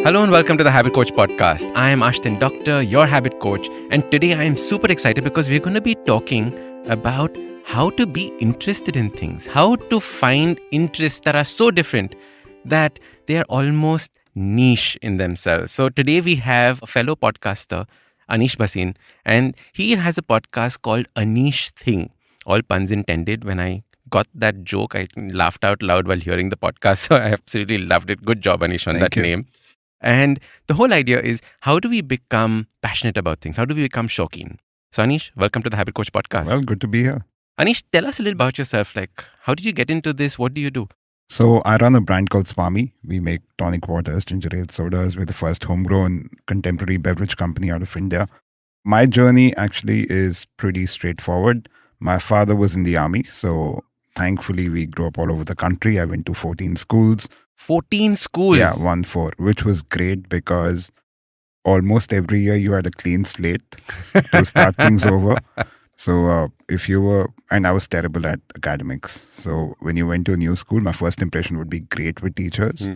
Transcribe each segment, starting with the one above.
Hello and welcome to the Habit Coach Podcast. I am Ashdin Doctor, your habit coach, and today I am super excited because we're going to be talking about how to be interested in things, how to find interests that are so different that they are almost niche in themselves. So today we have a fellow podcaster, Aneesh Bhasin, and he has a podcast called Aneesh Thing. All puns intended. When I got that joke, I laughed out loud while hearing the podcast. So I absolutely loved it. Good job, Aneesh, on Thank that you. name. And the whole idea is, how do we become passionate about things? How do we become shauqeen? So Anish, welcome to the Habit Coach Podcast. Well, good to be here. Anish, tell us a little about yourself. Like, how did you get into this? What do you do? So I run a brand called SVAMI. We make tonic waters, ginger ale sodas. We're the first homegrown contemporary beverage company out of India. My journey actually is pretty straightforward. My father was in the army, so thankfully we grew up all over the country. I went to 14 schools. 14 schools? Yeah, 1-4, which was great because almost every year you had a clean slate to start things over. So if you were, and I was terrible at academics. So when you went to a new school, my first impression would be great with teachers.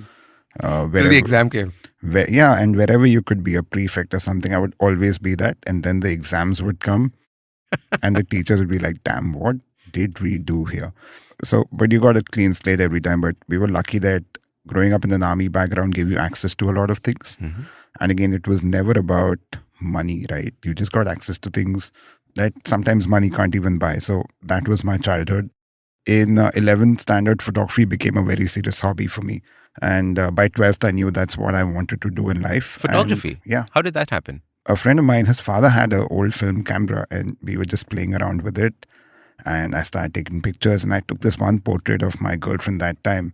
Till the exam came. And wherever you could be a prefect or something, I would always be that. And then the exams would come and the teachers would be like, damn, what did we do here? So, but you got a clean slate every time. But we were lucky that growing up in an army background gave you access to a lot of things. Mm-hmm. And again, it was never about money, right? You just got access to things that sometimes money can't even buy. So that was my childhood. In 11th standard, photography became a very serious hobby for me. And by 12th, I knew that's what I wanted to do in life. Photography? And, yeah. How did that happen? A friend of mine, his father had an old film camera and we were just playing around with it. And I started taking pictures and I took this one portrait of my girlfriend that time.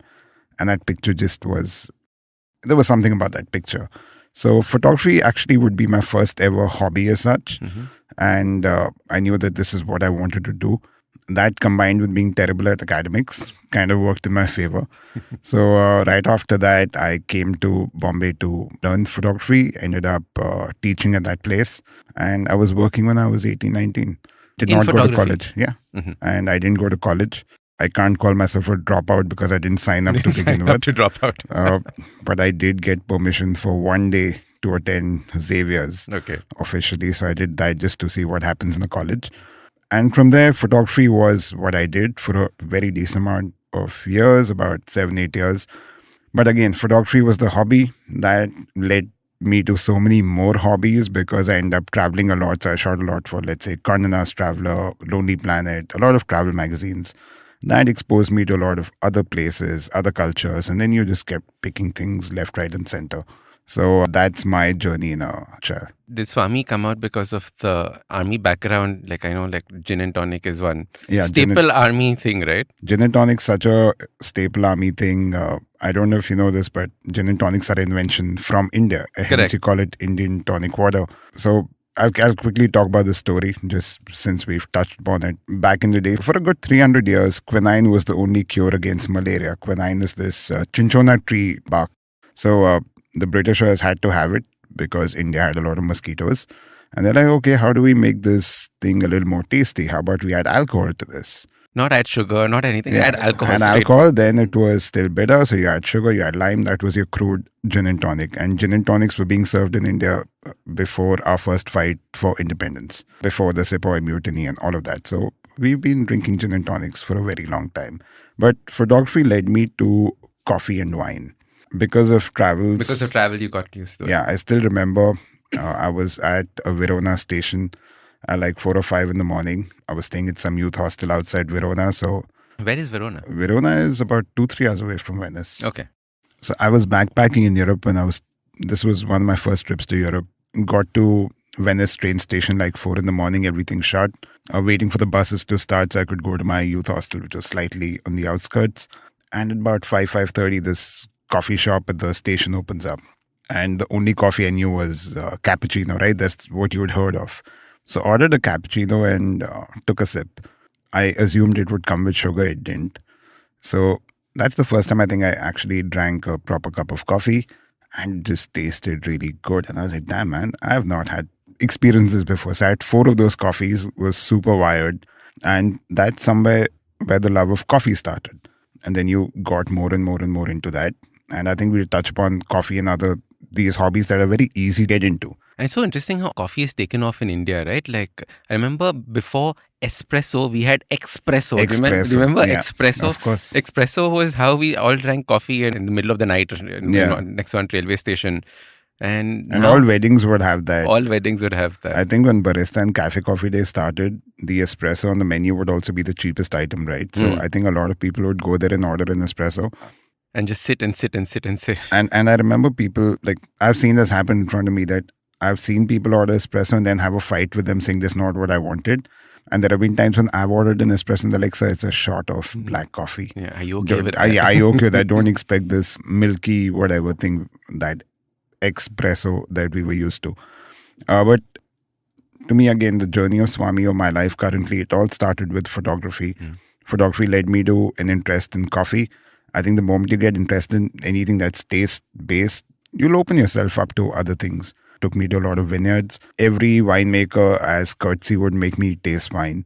And that picture there was something about that picture. So photography actually would be my first ever hobby as such. Mm-hmm. And I knew that this is what I wanted to do. That combined with being terrible at academics kind of worked in my favor. So right after that, I came to Bombay to learn photography, ended up teaching at that place. And I was working when I was 18, 19. Did In not go to photography? college. Yeah. Mm-hmm. And I didn't go to college. I can't call myself a dropout because I didn't sign up to begin Sign up with. to drop out. But I did get permission for one day to attend Xavier's Okay. officially. So I did that just to see what happens in the college. And from there, photography was what I did for a very decent amount of years, about 7-8 years. But again, photography was the hobby that led me to so many more hobbies because I ended up traveling a lot. So I shot a lot for, let's say, Condé Nast Traveler, Lonely Planet, a lot of travel magazines. That exposed me to a lot of other places, other cultures. And then you just kept picking things left, right, and center. So that's my journey in a nutshell. Did Swami come out because of the army background? Like, I know, like gin and tonic is one Yeah, staple army thing, right? Gin and tonic's such a staple army thing. I don't know if you know this, but gin and tonics are an invention from India. Hence Correct. you call it Indian tonic water. So I'll quickly talk about the story just since we've touched upon it. Back in the day, for a good 300 years, quinine was the only cure against malaria. Quinine is this cinchona tree bark. So the Britishers had to have it because India had a lot of mosquitoes. And they're like, okay, how do we make this thing a little more tasty? How about we add alcohol to this? Not add sugar, not anything. Add alcohol. And straight. alcohol, then it was still bitter. So you add sugar, you add lime. That was your crude gin and tonic. And gin and tonics were being served in India before our first fight for independence, before the Sepoy Mutiny and all of that. So we've been drinking gin and tonics for a very long time. But photography led me to coffee and wine. Because of travels. Because of travel, you got used to it. Yeah, I still remember I was at a Verona station at like 4 or 5 in the morning. I was staying at some youth hostel outside Verona. So Where is Verona? Verona is about 2-3 hours away from Venice. Okay. So I was backpacking in Europe this was one of my first trips to Europe. Got to Venice train station like 4 in the morning, everything shut. Waiting for the buses to start so I could go to my youth hostel, which was slightly on the outskirts. And at about 5:30, this coffee shop at the station opens up. And the only coffee I knew was cappuccino, right? That's what you had heard of. So ordered a cappuccino and took a sip. I assumed it would come with sugar. It didn't. So that's the first time I think I actually drank a proper cup of coffee and it just tasted really good. And I was like, damn, man, I have not had experiences before. So I had 4 of those coffees, was super wired. And that's somewhere where the love of coffee started. And then you got more and more and more into that. And I think we'll touch upon coffee and other these hobbies that are very easy to get into. And it's so interesting how coffee is taken off in India, right? Like, I remember before espresso, we had espresso. Espresso, Remember yeah, espresso? of course. Espresso was how we all drank coffee in the middle of the night Yeah. next to one railway station. And And now all weddings would have that. all weddings would have that. I think when barista and cafe coffee day started, the espresso on the menu would also be the cheapest item, right? So I think a lot of people would go there and order an espresso. And just sit and sit and sit and sit. And I remember people, like, I've seen this happen in front of me, that I've seen people order espresso and then have a fight with them saying this is not what I wanted. And there have been times when I've ordered an espresso and they're like, sir, it's a shot of black coffee. Yeah, are you okay with that? Are you okay with that? Don't expect this milky whatever thing, that espresso that we were used to. But to me, again, the journey of SVAMI of my life currently, it all started with photography. Photography led me to an interest in coffee. I think the moment you get interested in anything that's taste-based, you'll open yourself up to other things. Took me to a lot of vineyards. Every winemaker, as courtesy, would make me taste wine.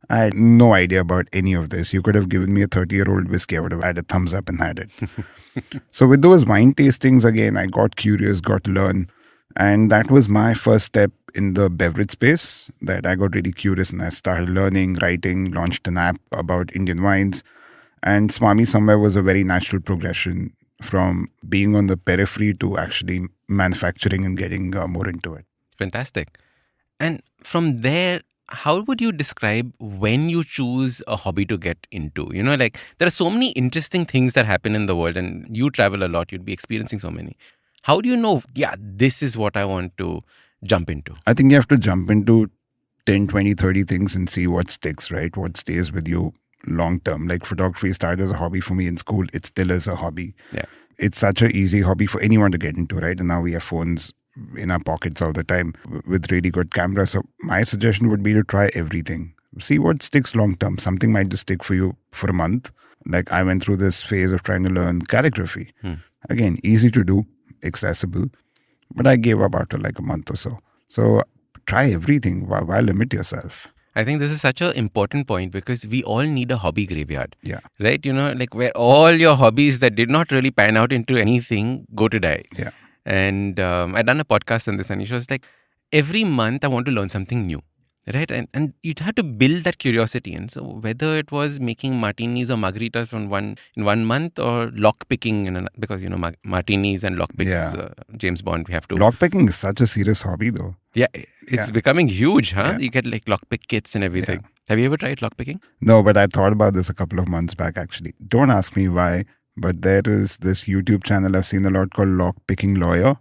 I had no idea about any of this. You could have given me a 30-year-old whiskey. I would have had a thumbs up and had it. So with those wine tastings, again, I got curious, got to learn. And that was my first step in the beverage space, that I got really curious and I started learning, writing, launched an app about Indian wines. And SVAMI somewhere was a very natural progression from being on the periphery to actually manufacturing and getting more into it. Fantastic. And from there, how would you describe when you choose a hobby to get into? You know, like there are so many interesting things that happen in the world, and you travel a lot, you'd be experiencing so many. How do you know, yeah, this is what I want to jump into? I think you have to jump into 10, 20, 30 things and see what sticks, right? What stays with you long term. Like photography started as a hobby for me in school. It still is a hobby. Yeah. It's such an easy hobby for anyone to get into, right? And now we have phones in our pockets all the time with really good cameras. So my suggestion would be to try everything. See what sticks long term. Something might just stick for you for a month. Like I went through this phase of trying to learn calligraphy. Again, easy to do, accessible. But I gave up after like a month or so. So try everything. Why limit yourself? I think this is such an important point because we all need a hobby graveyard. Yeah. Right? You know, like where all your hobbies that did not really pan out into anything go to die. Yeah. And I done a podcast on this, and it was like, every month I want to learn something new. Right? And you'd have to build that curiosity. And so whether it was making martinis or margaritas in one month, or lock picking, because, you know, martinis and lock picks, James Bond, we have to. Lockpicking is such a serious hobby though. Yeah, it's becoming huge, huh? Yeah. You get like lockpick kits and everything. Have you ever tried lockpicking? No, but I thought about this a couple of months back actually. Don't ask me why, but there is this YouTube channel I've seen a lot called Lockpicking Lawyer.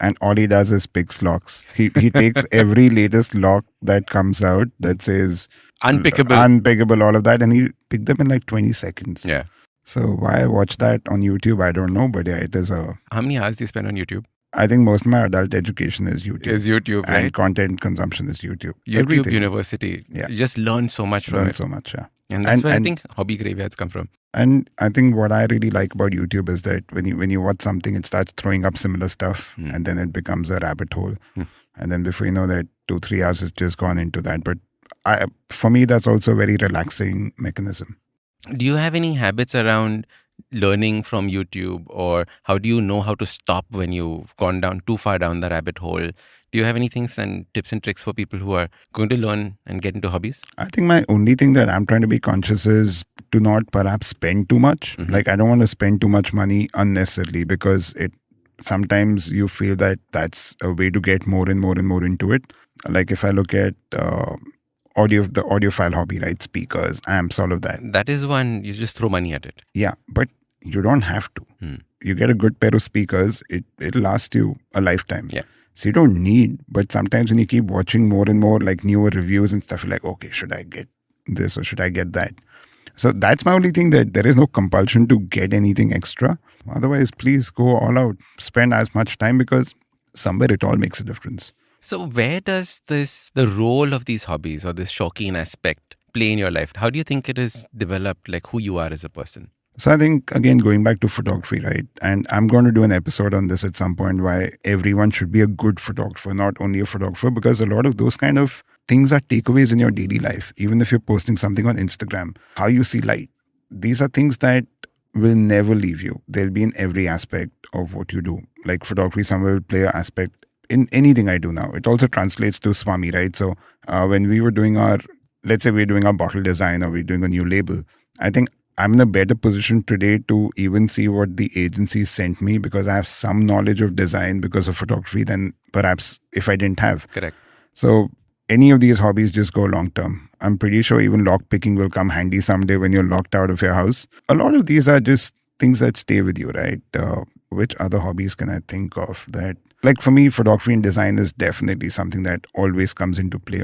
And all he does is picks locks. He takes every latest lock that comes out that says unpickable, all of that, and he picked them in like 20 seconds. Yeah. So why I watch that on YouTube, I don't know, but yeah, it is a... How many hours do you spend on YouTube? I think most of my adult education is YouTube. Is YouTube, right? And content consumption is YouTube. YouTube Everything. University. Yeah. You just learn so much from it. So much, yeah. And that's where I think hobby graveyards come from. And I think what I really like about YouTube is that when you watch something, it starts throwing up similar stuff, and then it becomes a rabbit hole. And then before you know that, 2-3 hours has just gone into that. But for me, that's also a very relaxing mechanism. Do you have any habits around learning from YouTube, or how do you know how to stop when you've gone down too far down the rabbit hole? Do you have any things and tips and tricks for people who are going to learn and get into hobbies? I think my only thing that I'm trying to be conscious is to not perhaps spend too much. Like I don't want to spend too much money unnecessarily, because sometimes you feel that that's a way to get more and more and more into it. Like if I look at the audiophile hobby, right? Speakers, amps, all of that. That is one, you just throw money at it. Yeah, but you don't have to. You get a good pair of speakers, it'll last you a lifetime. Yeah. So you don't need, but sometimes when you keep watching more and more like newer reviews and stuff, you're like, okay, should I get this or should I get that? So that's my only thing, that there is no compulsion to get anything extra. Otherwise, please go all out, spend as much time, because somewhere it all makes a difference. So where does the role of these hobbies or this Shauqeen aspect play in your life? How do you think it is developed, like who you are as a person? So I think, again, going back to photography, right? And I'm going to do an episode on this at some point, why everyone should be a good photographer, not only a photographer, because a lot of those kind of things are takeaways in your daily life. Even if you're posting something on Instagram, how you see light. These are things that will never leave you. They'll be in every aspect of what you do. Like photography, somewhere will play an aspect in anything I do now. It also translates to SVAMI, right? So when we were doing let's say we're doing our bottle design or we're doing a new label, I think I'm in a better position today to even see what the agency sent me because I have some knowledge of design because of photography than perhaps if I didn't have. Correct. So any of these hobbies just go long term. I'm pretty sure even lock picking will come handy someday when you're locked out of your house. A lot of these are just things that stay with you, right? Which other hobbies can I think of that? Like for me, photography and design is definitely something that always comes into play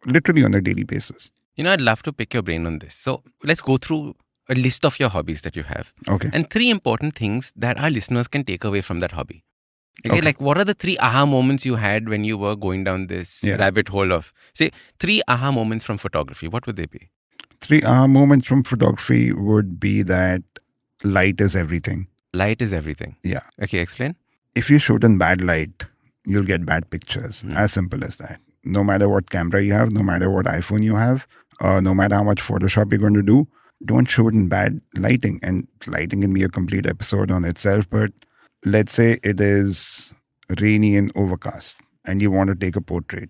literally on a daily basis. I'd love to pick your brain on this. So let's go through a list of your hobbies that you have. Okay. And 3 important things that our listeners can take away from that hobby. Okay, like what are the 3 aha moments you had when you were going down this rabbit hole of, say, 3 aha moments from photography? What would they be? 3 aha moments from photography would be that light is everything. Light is everything. Yeah. Okay, explain. If you shoot in bad light, you'll get bad pictures. As simple as that. No matter what camera you have, no matter what iPhone you have, no matter how much Photoshop you're going to do, don't shoot in bad lighting. And lighting can be a complete episode on itself. But let's say it is rainy and overcast and you want to take a portrait.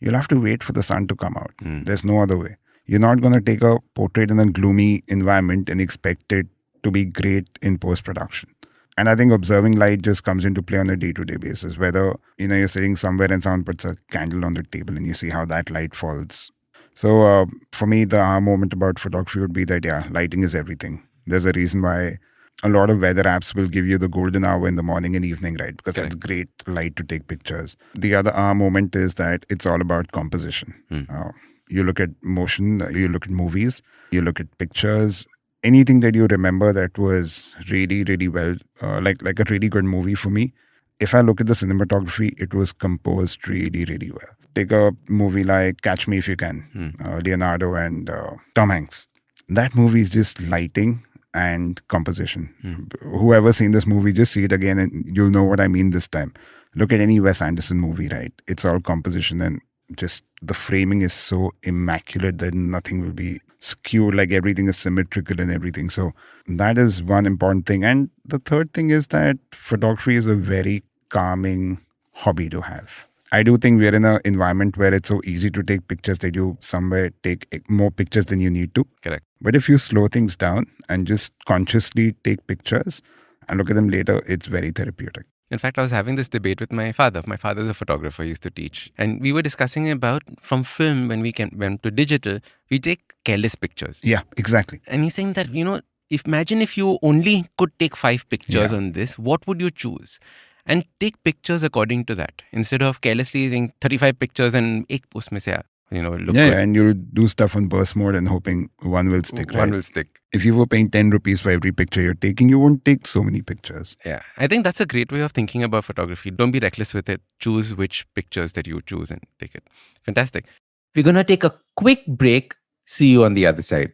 You'll have to wait for the sun to come out. There's no other way. You're not going to take a portrait in a gloomy environment and expect it to be great in post-production. And I think observing light just comes into play on a day-to-day basis. Whether, you're sitting somewhere and someone puts a candle on the table and you see how that light falls. So for me, the aha moment about photography would be that, lighting is everything. There's a reason why a lot of weather apps will give you the golden hour in the morning and evening, right? Because that's great light to take pictures. The other aha moment is that it's all about composition. You look at motion, you look at movies, you look at pictures, anything that you remember that was really, really well, like a really good movie for me. If I look at the cinematography, it was composed really, really well. Take a movie like Catch Me If You Can, Leonardo and Tom Hanks. That movie is just lighting and composition. Whoever's seen this movie, just see it again and you'll know what I mean this time. Look at any Wes Anderson movie, right? It's all composition and just the framing is so immaculate that nothing will be skewed, like everything is symmetrical and everything. So that is one important thing. And the third thing is that photography is a very calming hobby to have. I do think we're in an environment where it's so easy to take pictures that you somewhere take more pictures than you need to. Correct. But if you slow things down and just consciously take pictures and look at them later, it's very therapeutic. In fact, I was having this debate with my father. My father's a photographer, he used to teach. And we were discussing about from film, when we went to digital, we take careless pictures. Yeah, exactly. And he's saying that, imagine if you only could take 5 pictures on this, what would you choose? And take pictures according to that. Instead of carelessly taking 35 pictures and ek usme se look good. And you'll do stuff on burst mode and hoping one will stick, right? One will stick. If you were paying 10 rupees for every picture you're taking, you won't take so many pictures. Yeah, I think that's a great way of thinking about photography. Don't be reckless with it. Choose which pictures that you choose and take it. Fantastic. We're going to take a quick break. See you on the other side.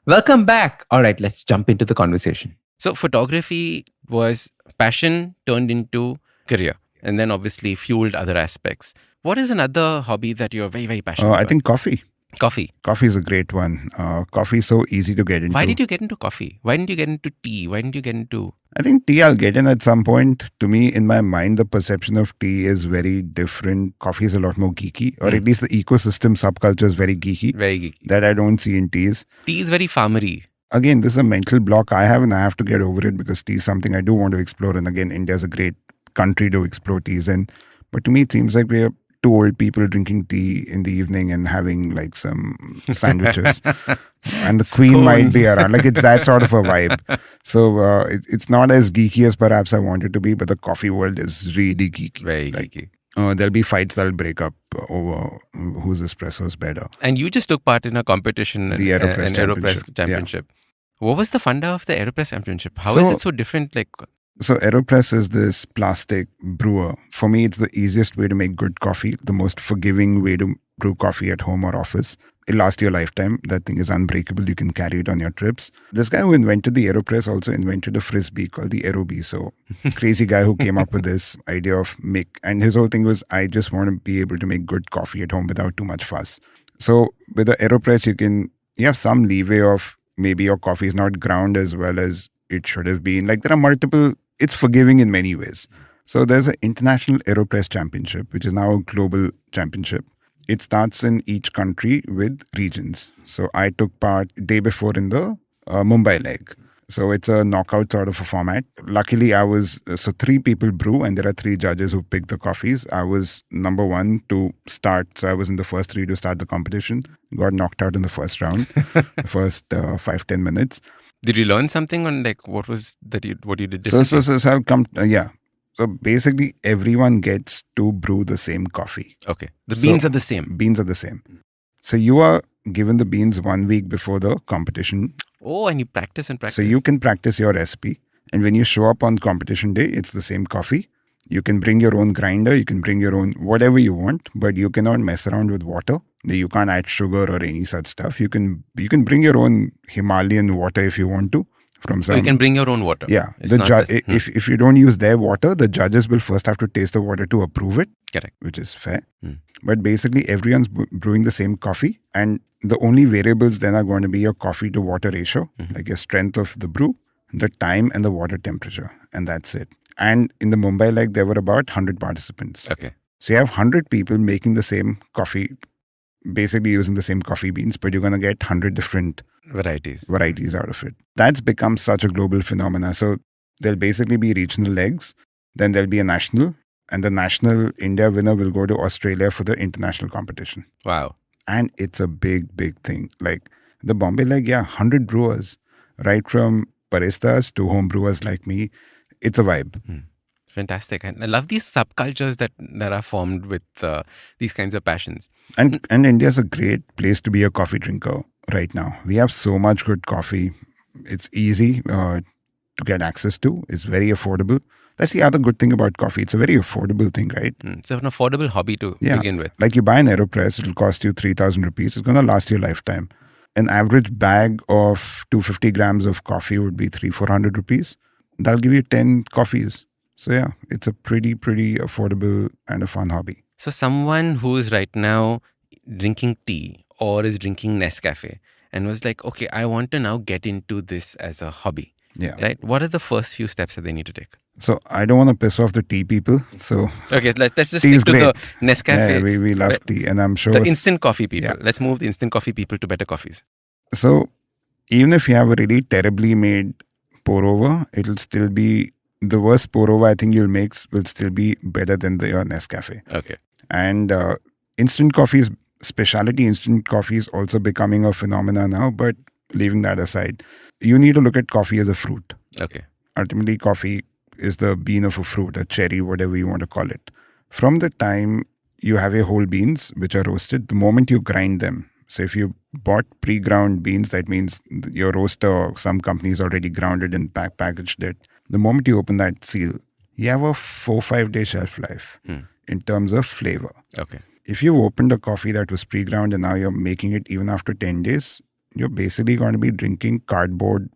Welcome back. All right, let's jump into the conversation. So photography was passion turned into career and then obviously fueled other aspects. What is another hobby that you're very, very passionate about? I think coffee. Coffee. Coffee is a great one. Coffee is so easy to get into. Why did you get into coffee? Why didn't you get into tea? Why didn't you get into... I think tea I'll get in at some point. To me, in my mind, the perception of tea is very different. Coffee is a lot more geeky, or at least the ecosystem subculture is very geeky. Very geeky. That I don't see in teas. Tea is very farmery. Again, this is a mental block I have and I have to get over it because tea is something I do want to explore. And again, India is a great country to explore teas in. But to me, it seems like we're two old people drinking tea in the evening and having like some sandwiches. And the queen might be around. Like it's that sort of a vibe. So it's not as geeky as perhaps I want it to be, but the coffee world is really geeky. Very geeky. There'll be fights that'll break up over whose espresso is better. And you just took part in a competition, the Aeropress Championship. Yeah. What was the funda of the Aeropress Championship? How is it so different? So Aeropress is this plastic brewer. For me, it's the easiest way to make good coffee, the most forgiving way to brew coffee at home or office. It lasts your lifetime. That thing is unbreakable. You can carry it on your trips. This guy who invented the Aeropress also invented a frisbee called the Aerobee. So crazy guy who came up with this idea of and his whole thing was, I just want to be able to make good coffee at home without too much fuss. So with the Aeropress, you have some leeway of maybe your coffee is not ground as well as it should have been. Like there are multiple, it's forgiving in many ways. So there's an international Aeropress Championship, which is now a global championship. It starts in each country with regions. So I took part day before in the Mumbai leg. So it's a knockout sort of a format. Luckily, so three people brew and there are three judges who pick the coffees. I was number one to start. So I was in the first three to start the competition. Got knocked out in the first round, the first 5-10 minutes. Did you learn something on like what you did So differently? I'll come, yeah. So basically everyone gets to brew the same coffee. Okay. The beans are the same. Beans are the same. So you are given the beans 1 week before the competition. Oh, and you practice and practice. So you can practice your recipe. And when you show up on competition day, it's the same coffee. You can bring your own grinder. You can bring your own whatever you want, but you cannot mess around with water. You can't add sugar or any such stuff. You can bring your own Himalayan water if you want to. So you can bring your own water. Yeah. It's not just- If you don't use their water, the judges will first have to taste the water to approve it. Correct. Which is fair. Hmm. But basically, everyone's brewing the same coffee. And the only variables then are going to be your coffee to water ratio, like your strength of the brew, the time, and the water temperature. And that's it. And in the Mumbai leg, there were about 100 participants. Okay. So you have 100 people making the same coffee, basically using the same coffee beans, but you're going to get 100 different varieties out of it. That's become such a global phenomena. So there'll basically be regional legs, then there'll be a national, and the national India winner will go to Australia for the international competition. Wow. And it's a big, big thing. Like the Bombay leg, 100 brewers, right from baristas to home brewers like me. It's a vibe. Fantastic. And I love these subcultures that are formed with these kinds of passions. And India's a great place to be a coffee drinker right now. We have so much good coffee. It's easy to get access to. It's very affordable. That's the other good thing about coffee. It's a very affordable thing, right? It's an affordable hobby to begin with. Like you buy an Aeropress, it'll cost you 3,000 rupees. It's going to last you a lifetime. An average bag of 250 grams of coffee would be 300-400 rupees. That'll give you 10 coffees. So yeah, it's a pretty affordable and a fun hobby. So someone who is right now drinking tea or is drinking Nescafe and was like, okay, I want to now get into this as a hobby. Yeah. Right? What are the first few steps that they need to take? So I don't want to piss off the tea people. So okay, let's just tea stick is to great. the Nescafe. Yeah, we love tea, and I'm sure the instant coffee people. Yeah. Let's move the instant coffee people to better coffees. So even if you have a really terribly made pour-over, it'll still be the worst pour-over I think you'll make will still be better than your Nescafe. Okay. And instant coffees, specialty instant coffee is also becoming a phenomena now. But leaving that aside, you need to look at coffee as a fruit. Okay. Ultimately, coffee is the bean of a fruit, a cherry, whatever you want to call it. From the time you have your whole beans, which are roasted, the moment you grind them. So if you bought pre-ground beans, that means your roaster or some companies already grounded and packaged it. The moment you open that seal, you have a 4-5 day shelf life in terms of flavor. Okay. If you opened a coffee that was pre-ground and now you're making it even after 10 days, you're basically going to be drinking cardboard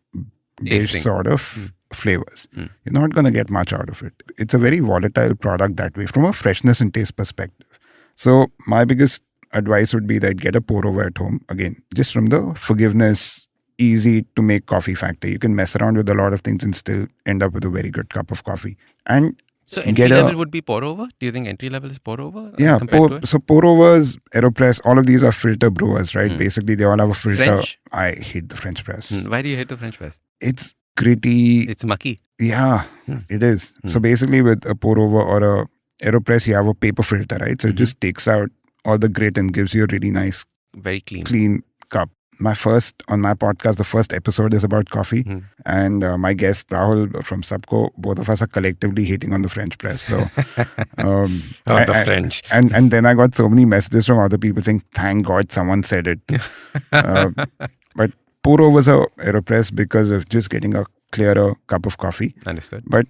dish sort of flavors. You're not going to get much out of it. It's a very volatile product that way from a freshness and taste perspective. So my biggest advice would be that get a pour-over at home. Again, just from the forgiveness, easy to make coffee factor. You can mess around with a lot of things and still end up with a very good cup of coffee. And so entry level would be pour-over? Do you think entry level is pour-over? Yeah, so pour-overs, Aeropress, all of these are filter brewers, right? Basically, they all have a filter. French? I hate the French press. Why do you hate the French press? It's gritty. It's mucky. Yeah, it is. So basically with a pour-over or a Aeropress, you have a paper filter, right? So it just takes out all the grit and gives you a really nice, very clean cup. On my podcast, the first episode is about coffee. And my guest, Rahul from Subco, both of us are collectively hating on the French press. So, the French. And then I got so many messages from other people saying, thank God someone said it. But pour-overs are Aeropress because of just getting a clearer cup of coffee. Understood. But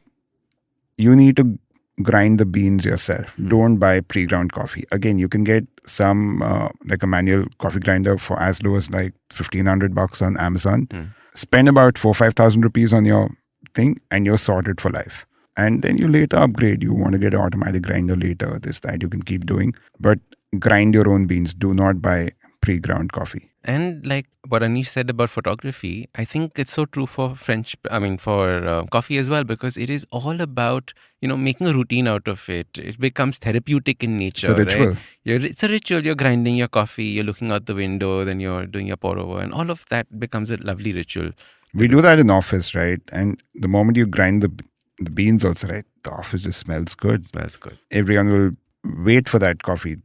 you need to grind the beans yourself. Don't buy pre-ground coffee. Again, you can get some like a manual coffee grinder for as low as like $1,500 on Amazon. Spend about 4,000-5,000 rupees on your thing and you're sorted for life. And then you later upgrade. You want to get an automatic grinder later, that you can keep doing. But grind your own beans. Do not buy pre-ground coffee. And like what Anish said about photography, I think it's so true for for coffee as well, because it is all about, making a routine out of it. It becomes therapeutic in It's a nature, right? ritual. It's a ritual. You're grinding your coffee, you're looking out the window, then you're doing your pour over, and all of that becomes a lovely ritual. We do that in office, right? And the moment you grind the beans also, right? The office just smells good. Smells good. Everyone will wait for that coffee.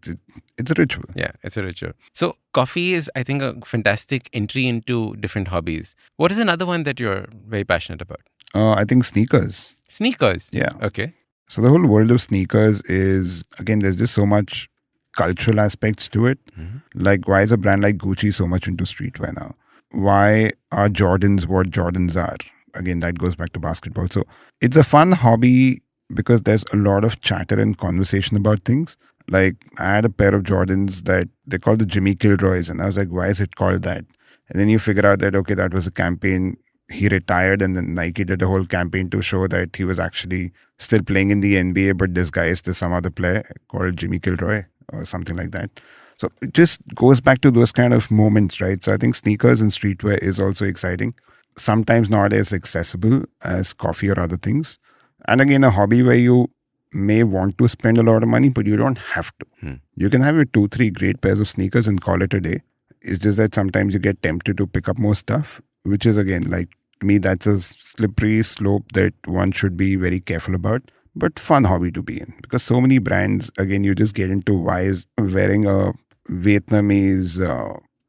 It's a ritual. Yeah, it's a ritual. So coffee is, I think, a fantastic entry into different hobbies. What is another one that you're very passionate about? I think sneakers. Sneakers. Yeah. Okay. So the whole world of sneakers is, again, there's just so much cultural aspects to it. Mm-hmm. Like, why is a brand like Gucci so much into streetwear now? Why are Jordans what Jordans are? Again, that goes back to basketball. So it's a fun hobby because there's a lot of chatter and conversation about things. Like, I had a pair of Jordans that they called the Jimmy Kilroys, and I was like, why is it called that? And then you figure out that, okay, that was a campaign. He retired, and then Nike did a whole campaign to show that he was actually still playing in the NBA, but disguised as some other player called Jimmy Kilroy or something like that. So it just goes back to those kind of moments, right? So I think sneakers and streetwear is also exciting. Sometimes not as accessible as coffee or other things. And again, a hobby where you may want to spend a lot of money, but you don't have to. You can have your 2-3 great pairs of sneakers and call it a day. It's just that sometimes you get tempted to pick up more stuff, which is, again, like, to me, that's a slippery slope that one should be very careful about, but fun hobby to be in. Because so many brands, again, you just get into why is wearing a Vietnamese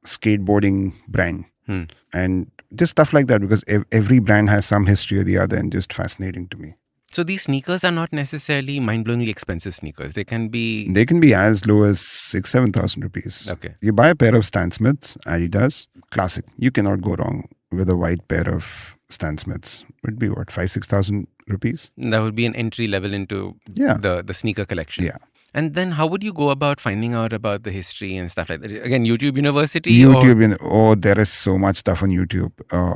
skateboarding brand and just stuff like that, because every brand has some history or the other, and just fascinating to me. So these sneakers are not necessarily mind-blowingly expensive sneakers. They can be as low as 6,000-7,000 rupees. Okay. You buy a pair of Stan Smiths, Adidas, classic. You cannot go wrong with a white pair of Stan Smiths. Would be what, 5,000-6,000 rupees? That would be an entry level into the sneaker collection. Yeah. And then how would you go about finding out about the history and stuff like that? Again, YouTube University? There is so much stuff on YouTube.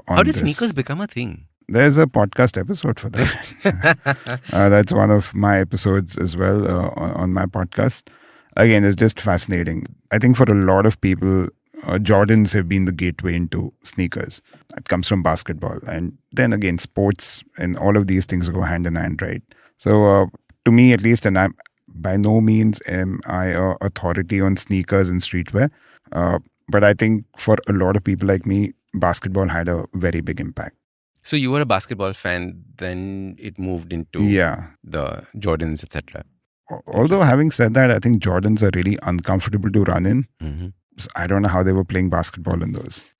How did sneakers become a thing? There's a podcast episode for that. That's one of my episodes as well on my podcast. Again, it's just fascinating. I think for a lot of people, Jordans have been the gateway into sneakers. It comes from basketball. And then again, sports and all of these things go hand in hand, right? So to me at least, and I'm by no means am I a authority on sneakers and streetwear. But I think for a lot of people like me, basketball had a very big impact. So you were a basketball fan, then it moved into the Jordans, etc. Although having said that, I think Jordans are really uncomfortable to run in. Mm-hmm. So I don't know how they were playing basketball in those.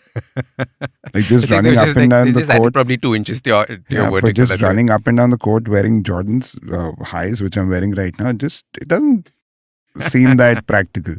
Like just running up and down the court. Probably 2 inches to your vertical. But just running up and down the court wearing Jordans highs, which I'm wearing right now, it doesn't seem that practical.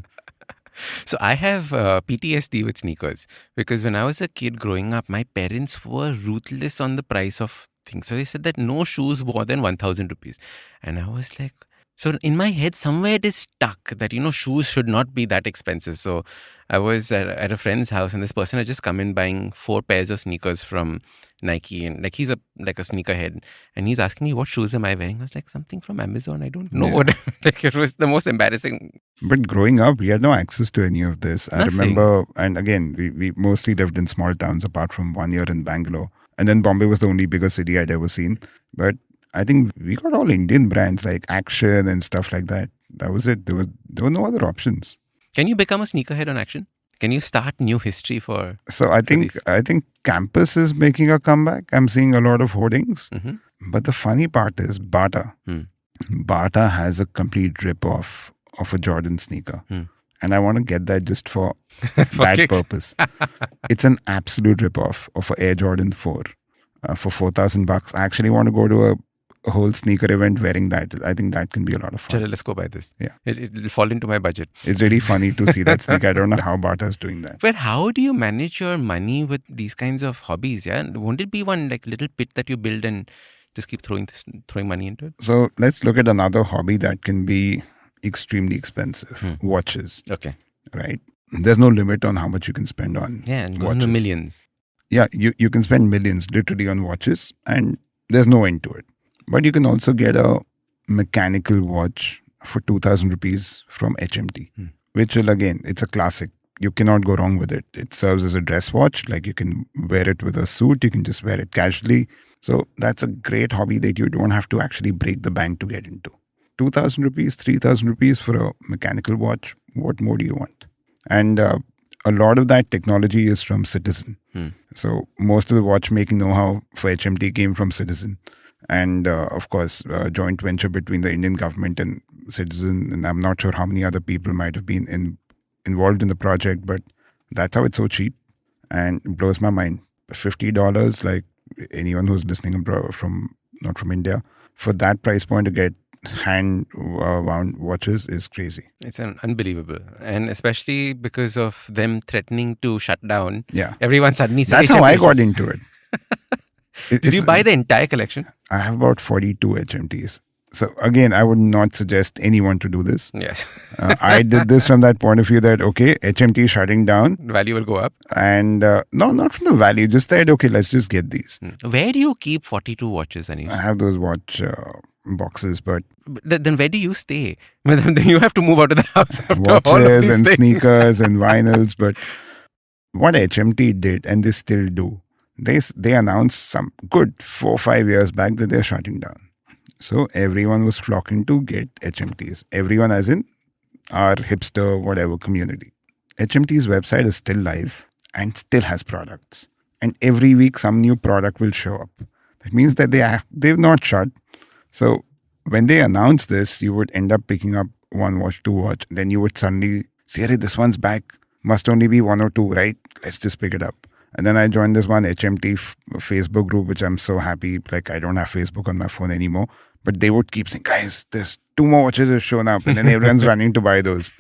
So I have PTSD with sneakers because when I was a kid growing up, my parents were ruthless on the price of things. So they said that no shoes more than 1,000 rupees. And I was like, so in my head, somewhere it is stuck that, shoes should not be that expensive. So I was at a friend's house and this person had just come in buying 4 pairs of sneakers from Nike. And like he's a sneakerhead. And he's asking me, what shoes am I wearing? I was like, something from Amazon. I don't know what. It was the most embarrassing. But growing up, we had no access to any of this. Nothing. I remember, and again, we mostly lived in small towns apart from 1 year in Bangalore. And then Bombay was the only bigger city I'd ever seen. But I think we got all Indian brands like Action and stuff like that. That was it. There were no other options. Can you become a sneakerhead on Action? Can you start new history for? So I think Campus is making a comeback. I'm seeing a lot of hoardings. Mm-hmm. But the funny part is Bata. Bata has a complete rip-off of a Jordan sneaker. And I want to get that just for that kicks. purpose. It's an absolute rip-off of an Air Jordan 4 for $4,000. I actually want to go to a whole sneaker event wearing that. I think that can be a lot of fun. Chale, let's go buy this. Yeah. It'll fall into my budget. It's really funny to see that sneaker. I don't know how Bata's doing that. But how do you manage your money with these kinds of hobbies? Yeah, won't it be one like little pit that you build and just keep throwing money into it? So let's look at another hobby that can be extremely expensive. Watches. Okay. Right? There's no limit on how much you can spend on and go watches. into millions. Yeah, you can spend millions literally on watches and there's no end to it. But you can also get a mechanical watch for 2,000 rupees from HMT, which will, again, it's a classic. you cannot go wrong with it. It serves as a dress watch. Like you can wear it with a suit. You can just wear it casually. So that's a great hobby that you don't have to actually break the bank to get into. 2,000 rupees, 3,000 rupees for a mechanical watch. What more do you want? And a lot of that technology is from Citizen. So most of the watchmaking know-how for HMT came from Citizen. And of course, a joint venture between the Indian government and Citizen. And I'm not sure how many other people might have been involved in the project, but that's how it's so cheap. And it blows my mind. $50, like anyone who's listening from not from India, for that price point to get hand wound watches is crazy. It's unbelievable. And especially because of them threatening to shut down. Yeah. Everyone suddenly said, That's how I got into it. Did you buy the entire collection? I have about 42 HMTs. So again, I would not suggest anyone to do this. Yes. I did this from that point of view that, okay, HMT is shutting down. Value will go up. And no, not from the value. Just that, okay, let's just get these. Where do you keep 42 watches, Aneesh? I have those watch boxes, but then where do you stay? Then you have to move out of the house after all of watches these and things. sneakers and vinyls. But what HMT did, and they still do, they announced some good 4 or 5 years back that they're shutting down. So everyone was flocking to get HMTs. Everyone as in our hipster, whatever community. HMT's website is still live and still has products. And every week some new product will show up. That means that they've not shut. So when they announce this, you would end up picking up one watch, two watch. Then you would suddenly say, hey, this one's back. Must only be one or two, right? Let's just pick it up. And then I joined this one HMT Facebook group, which I'm so happy. Like I don't have Facebook on my phone anymore. But they would keep saying, guys, there's 2 more watches have shown up. And then everyone's running to buy those.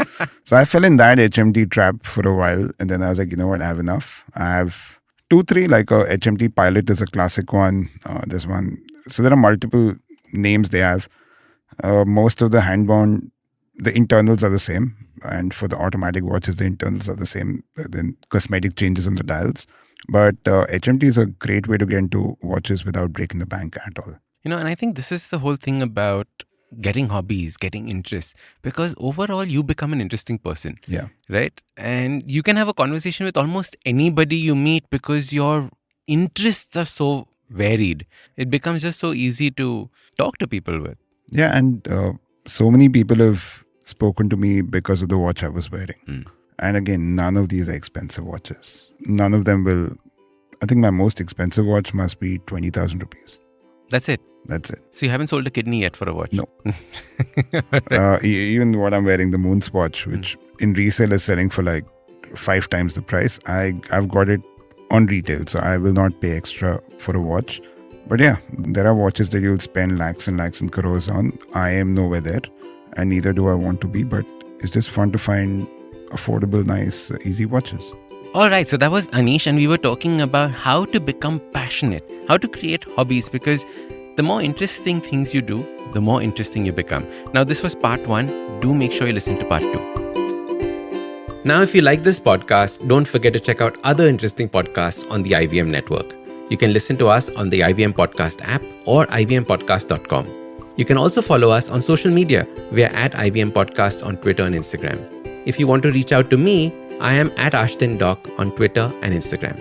So I fell in that HMT trap for a while. And then I was like, you know what, I have enough. I have 2, 3, like a HMT Pilot is a classic one. There's one. So there are multiple names they have. Most of the handbound, the internals are the same. And for the automatic watches, the internals are the same. Then cosmetic changes on the dials. But HMT is a great way to get into watches without breaking the bank at all. And I think this is the whole thing about getting hobbies, getting interests, because overall you become an interesting person. Yeah. Right? And you can have a conversation with almost anybody you meet because your interests are so varied. It becomes just so easy to talk to people with. Yeah. And so many people have spoken to me because of the watch I was wearing. And again, none of these are expensive watches. None of them will. I think my most expensive watch must be 20,000 rupees. That's it. That's it. So you haven't sold a kidney yet for a watch? No. Even what I'm wearing, the Moon's watch, which in resale is selling for like 5 times the price. I've got it on retail, so I will not pay extra for a watch. But yeah, there are watches that you'll spend lakhs and crores on. I am nowhere there, and neither do I want to be. But it's just fun to find affordable, nice, easy watches. All right, so that was Aneesh, and we were talking about how to become passionate, how to create hobbies, because the more interesting things you do, the more interesting you become. Now, this was part 1. Do make sure you listen to part 2. Now, if you like this podcast, don't forget to check out other interesting podcasts on the IVM network. You can listen to us on the IVM Podcast app or ivmpodcast.com. You can also follow us on social media. We are at IVM Podcasts on Twitter and Instagram. If you want to reach out to me, I am at Ashdin Doc on Twitter and Instagram.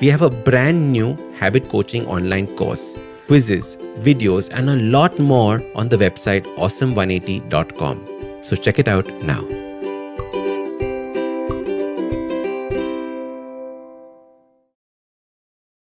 We have a brand new habit coaching online course, quizzes, videos, and a lot more on the website awesome180.com. So check it out now.